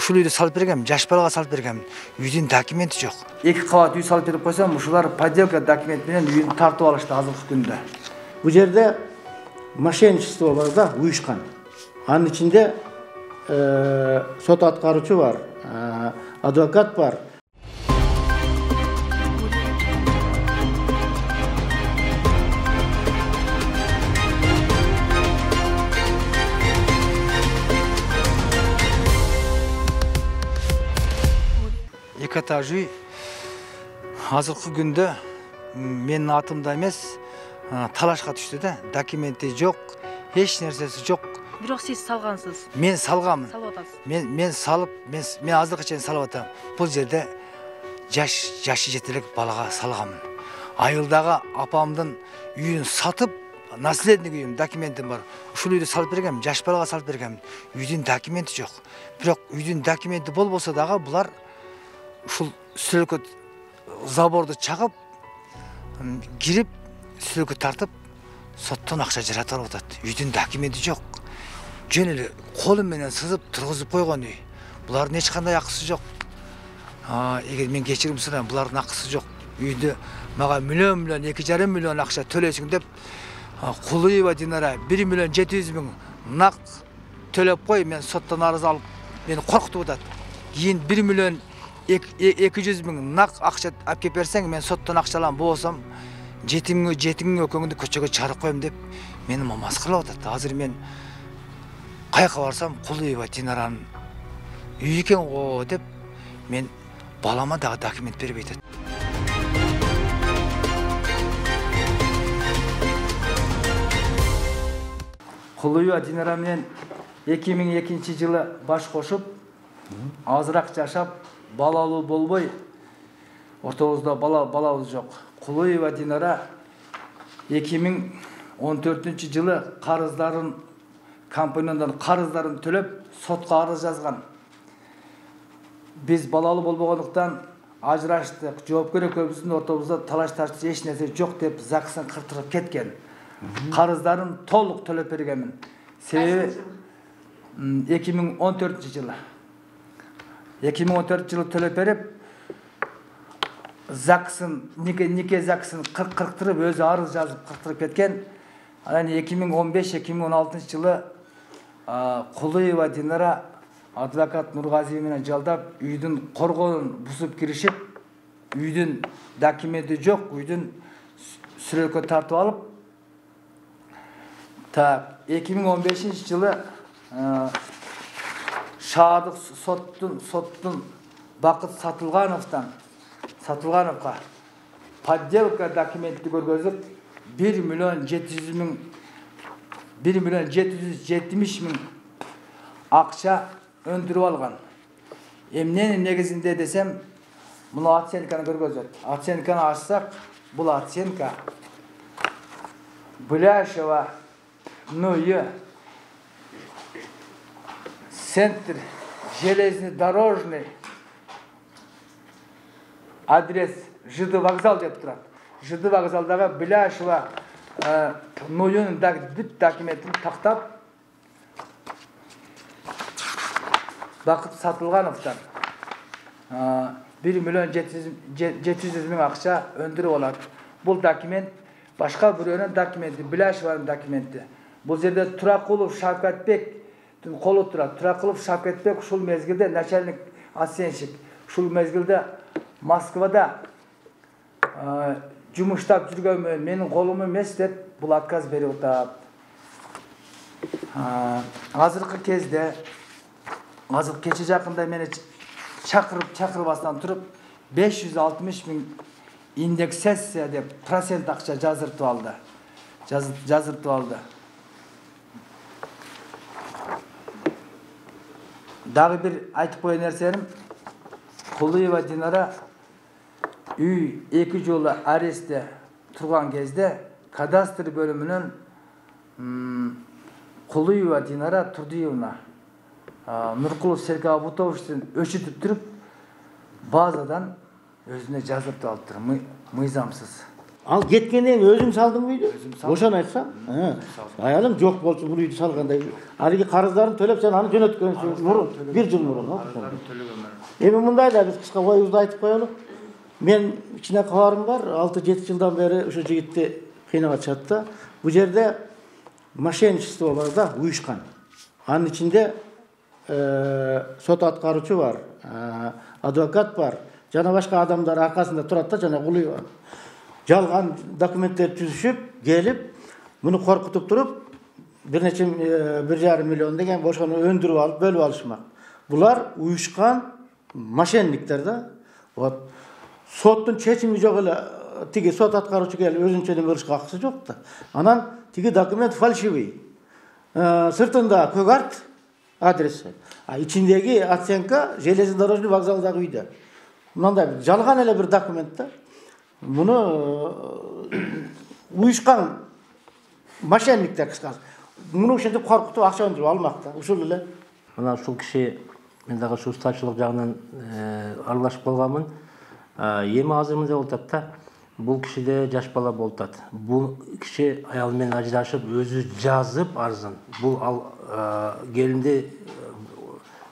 ушул үйдү салып бергем, жаш балага салып бергем. Үйдүн документи жок. 2 кабат үй салып берип койсом, ушулар подделка документ менен үйдү тартып алышты азыркы күндө. Bu жерде мошенничество бар да, уюшкан. Анын ичинде сот аткаруучу бар, адвокат бар. Эки этаж үй азыркы күндө менин атымда эмес, талашка түштү да. Документи жок, эч нерсеси жок. Бирок сиз салгансыз. Мен салганмын. Салып атасыз. Мен салып, мен азыркы чейин салып атам. Бул жерде жашы жетелик балага салганмын. Айылдагы апамдын үйүн сатып, наследник үйүм, документим бар. Ушул үйдү салып бергем, жаш балага салып бергем. Үйдүн документи жок. Бирок үйдүн документи болбосо дагы булар ушул сүлөкөт заборду чагып, кирип, сүлөкөт тартып, соттон акча жаратып алып атат. Үйдүн документи жок. Жөн эле колум менен сызып тургузуп койгон үй. Булардын эч кандай акысы жок. Эгер мен кечирим сурайм, булардын акысы жок. Үйдө мага миллион, 2,5 миллион акча төлөсүң деп, Кулуева Динара 1,7 миллион нак төлөп кой, мен соттон арыз алып, мени коркутуп атат. Кийин 1,2 миллион нак акча алып кеп берсең, мен соттон акча алам, болсом жетиңиң экөөңдү көчөгө чыгарып коем деп мени маскалап атат. Азыр мен кайка барсам, Кулуева Динаранын үйү экен го деп, мен балама дагы документ бербей атат. Кулуева Динара менен 2002-жылы баш кошуп, азыраак жашап, балалуу болбой, ортобузда балабыз жок. Кулуева Динара 2014-жылы карыздарын, компаниядан карыздарын төлөп, сотко арыз жазган. Биз балалуу болбогондуктан ажыраштык, жоопкер экөөбүздүн ортобузда талаш-тартыш эч нерсе жок деп ЗАГСын кыртырып кеткен. Карыздарын толук төлөп бергенмин. Себеби 2014-жылы. 2014-жылы төлөп берип, ЗАГСын, нике ЗАГСын кырктырып, өзү арыз жазып кырктырып кеткен. Анан 2015-2016-жылы Кулуева Динара адвокат Нургазиев менен жалдап, үйдүн коргоонун бузуп киришип, үйдүн документи жок, үйдүн сүрөккө тартып алып, 2015-жылы шаардык соттун Бакыт Сатылгановго подделка документти көргөзүп 1,770,000 акча өндүрүп алган. Эмненин негизинде десем, муну оценканы көргөзөт. Оценканы ачсак, бул оценка Бляшева НУ центр железнодорожный, адрес ЖД вокзал деп турат. ЖД вокзалдагы Бляшева НУ-нун бүт документин тактап, Бакыт Сатылгановдон 1,7 миллион акча өндүрүп алат. Бул документ башка бирөөнүн документи, Бляшеванын документи. Бул жерде Туракулов Шавкатбектин колу турат. Туракулов Шавкатбек ушул мезгилде начальник оценщик. Ушул мезгилде Москвада жумуштап жүргөн менин колум эмес деп бул отказ берип атат. Азыркы кезде, кече жакында мени чакырбастан туруп 560,000 индексация деп процент акча жаздыртып алды. Дагы бир айтып коюн нерсем, Кулуева Динара үй 2 жолу арестте турган кезде кадастр бөлүмүнөн Кулуева Динара Турдиевна Нуркулов Серке Абутовичтин өчүтүп туруп, базадан өзүнө жаздыртып алыптыр, мыйзамсыз. Ал кеткенден өзүң салдың үйдү? Ошону айтсам, аялым жок болчу бул үйдү салгандай. Алиги карыздарын төлөп сен аны жөнөткөнсүң мурун, 1 жыл мурун. Эми мындай да биз кыска боюбузду айтып коелу. Мен кичине кабарым бар, 6-7 жылдан бери ошо жигитти кыйнап атышат да. Бул жерде мошенничество бар да, уюшкан. Анын ичинде сот аткаруучу бар, адвокат бар, жана башка адамдар аркасында турат да, жана кулуй бар. Жалган документтер түзүшүп, келип, муну коркутуп туруп, 1,5 миллион деген ошону өндүрүп алып, бөлүп алышмак. Булар уюшкан мошенниктер да. Вот соттун чечими жок эле, тиги сот аткаруучу келип өзүнчө неме кылышка акысы жок да. Анан тиги документ фальшивый. Сыртында Көгарт адреси, а ичиндеги оценка железнодорожный вокзалдагы үйдө. Мындай жалган эле бир документ да. Муну уюшкан мошенниктер кыскасы. Муну ушинтип коркутуп акча өндүрүп алмак да. Ушул эле. Мына ушул киши мен дагы ушу ustaчылык жагынан аралашып калганмын. Эми азыр мындай болуп атат да. Бул кишиде жаш бала болуп атат. Бул киши аялы менен ажырашып, өзү жазып арызын. Бул келинди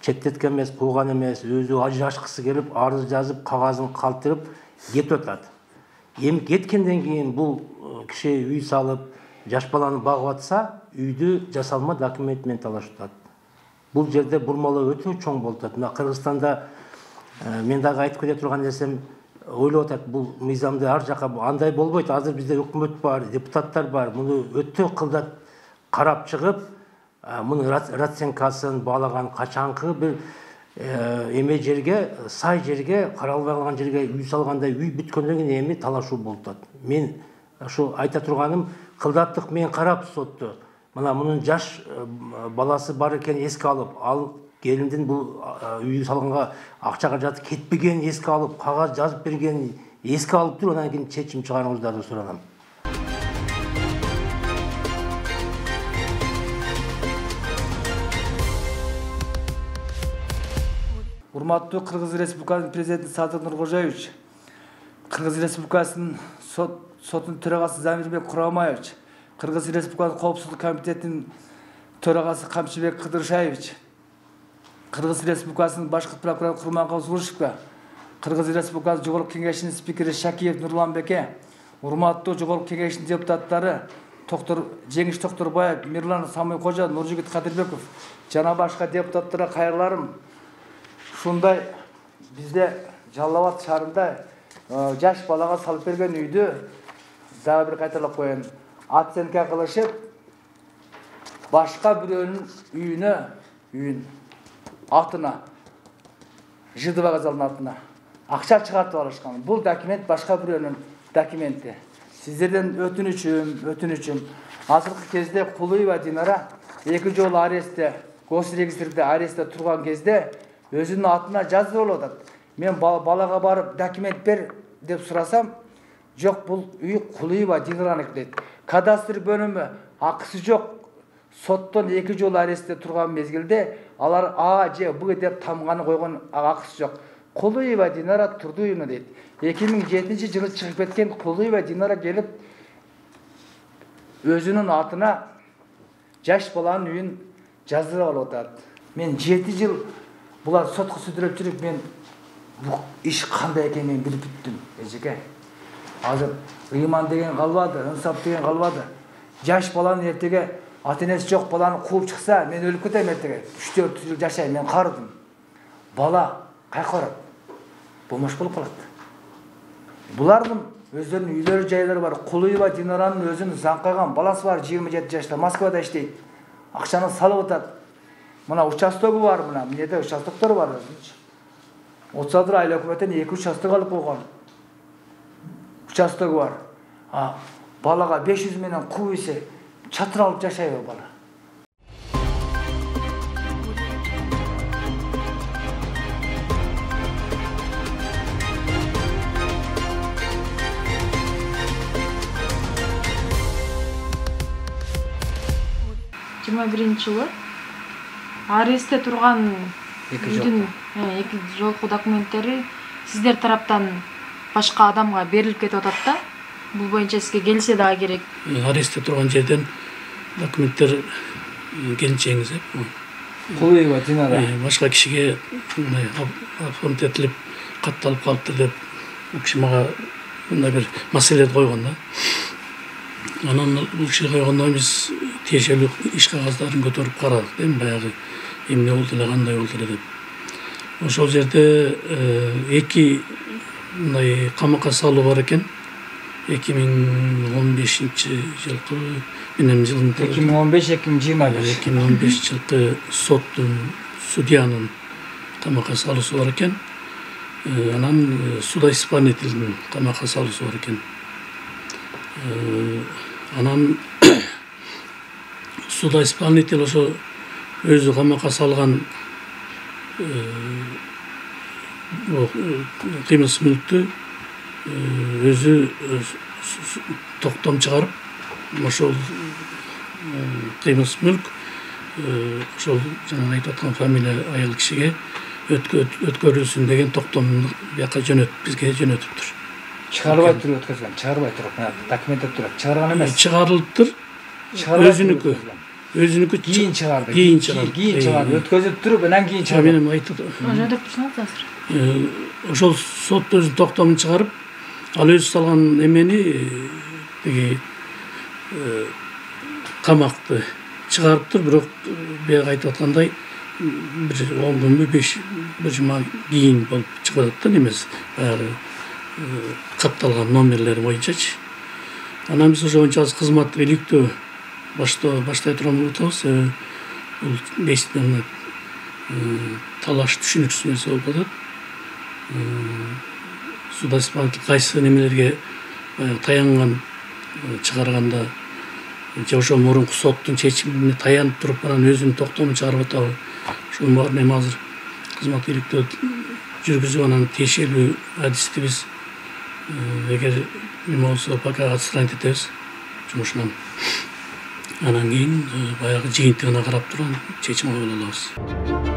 четтеткен эмес, кууган эмес, өзү ажырашкысы келип, арыз жазып, кагазын калтырып кетип атат. Эми кеткенден кийин бул киши үй салып, жаш баланы багып атса, үйдү жасалма документ менен талашып атат. Бул жерде бурмалоо өтө чоң болуп атат. Мына Кыргызстанда мен дагы айтып кете турган нерсем, ойлоп атат, бул мыйзамды ар жака андай болбойт. Азыр бизде өкмөт бар, депутаттар бар. Муну өтө кылдат карап чыгып, мунун расценкасын баалаган, качанкы бир эме жерге, сай жерге, каралбай калган жерге үй салгандай, үй бүткөндөн кийин эми талашуу болуп атат. Мен ошо айта турганым, кылдаттык мен карап сотту. Мына мунун жаш баласы бар экенин эске алып, ал келиндин бул үй салганга акча каражаты кетпегенин эске алып, кагаз жазып бергенин эске алып туруп, анан кийин чечим чыгарыңыздарды суранам. Урматтуу Кыргыз Республикасынын президенти Садыр Нуркожоевич, Кыргыз Республикасынын сотунун төрагасы Замирбек Курамаевич, Кыргыз Республикасынын Коопсуздук комитетинин төрагасы Камчыбек Кыдыршаевич, Кыргыз Республикасынын башкы прокурору Курманкул Зурушевка, Кыргыз Республикасынын Жогорку Кеңешинин спикери Шакиев Нурланбеке, урматтуу Жогорку Кеңештин депутаттары Токтор Жеңиш Токторбаев, Мирлан Самойкожа, Нуржигит Кадырбеков жана башка депутаттарга кайрыларым. Ушундай бизде Жалал Абад шаарында жаш балага салып берген үйдү дагы бир кайталап коеюн. Оценка кылышып, башка бирөөнүн үйүн атына, ЖДВ вокзалынын атына акча чыгартып алышкан. Бул документ башка бирөөнүн документи. Сиздерден өтүнүчүм. Азыркы кезде Кулуева Динара 2 жолу арестте, госрегистрде арестте турган кезде өзүнүн атына жазып алып атат. Мен балага барып документ бер деп сурасам, жок, бул үй Кулуева Динараныкы дейт. Кадастр бөлүмү акысы жок. Соттон 2 жолу арестте турган мезгилде алар А, Ж, Б деп тамганы койгон акысы жок. Кулуева Динара Турдуевна дейт. 2007 жылы чыгып кеткен Кулуева Динара келип өзүнүн атына жаш баланын үйүн жаздырып алып атат. Мен 7 жыл булар сотко сүдүрүп жүрүп, мен бул иш кандай экенин билип бүттүм. Эжеке. Азыр ыйман деген калбады, ынсап деген калбады. Жаш баланын эртеге ата-энеси жок баланы кууп чыкса, мен өлүп кетем эртеге. 3-4 жыл жашайм, мен карыдым. Бала кайка барат? Бомош болуп калат. Булардын өздөрүнүн үйлөрү, жайлары бар. Кулуева Динаранын өзүнүн заңкайган баласы бар, 27 жашта, Москвада иштейт. Акчаны салып атат. Мына участогу бар, мына эмнеде участоктор бар. 30 адыр айыл өкмөтүнөн 2 участок алып койгон. Участогу бар. Балага 500 менен куу исе чатыр алып жашайбы бала? жылы арестте турган үйдүн 2 жолку документтери сиздер тараптан башка адамга берилип кетип атат да. Бул боюнча сизге келсе дагы керек. Арестте турган жерден документтер келинчеңиз Кулуева Динара. башка кишиге мындай оформить этилип катталып калыптыр деп бул киши мага мындай бир маселе койгон да. Анан бул киши койгондон биз тиешелүү иш кагаздарын көтөрүп карадык да, баягы эмне болду эле, кандай болду эле деп. Ошол жерде эки мындай камакка салуу бар экен. 2015 жылкы менен жылдын 2015-2021. 2015 жылкы соттун судьянын камакка салуусу бар экен. Анан судоисполнительдин камакка салуусу бар экен. Анан судоисполнитель ошо өзү камакка салган кыймылсыз мүлктү өзү токтом чыгарып, ошол кыймылсыз мүлк ошол жана айтып аткан фамилия аял кишиге өткөрүлсүн деген токтомду бияка бизге жөнөтүптүр. Чыгарбай туруп өткөзгөн, чыгарбай туруп, документте туруп, чыгарган эмес. Чыгарылыптыр. Өзүнүкү кийин чыгарды. Кийин чыгарды. Өткөзүп туруп, анан кийин чыгарды. Менин айтып Жөндөп турсаңыз азыр. ошол сот өзүнүн токтомун чыгарып, ал өзү салган эмени тиги камакты чыгарыптыр, бирок бияка айтып аткандай бир 10 күнбү 1 жума кийин болуп чыгып атат да немеси. Баягы катталган номерлери боюнчачы. Анан биз ошо боюнча кызматтык иликтөө баштай турган болобуз. Бул бештен талаш түшүнүксүз нерсе болуп атат. Судоисполнитель кайсы немелерге таянган чыгарганда же ошо мурунку соттун чечимине таянып туруп анан өзүнүн токтомун чыгарып атабы, ошонун баарын эми азыр кызматтык иликтөө жүргүзүп анан тиешелүү адисти биз эгер неме болсо пока отстранить этебиз жумушунан. Анан кийин баягы жыйынтыгына карап турган чечим кабыл алабыз.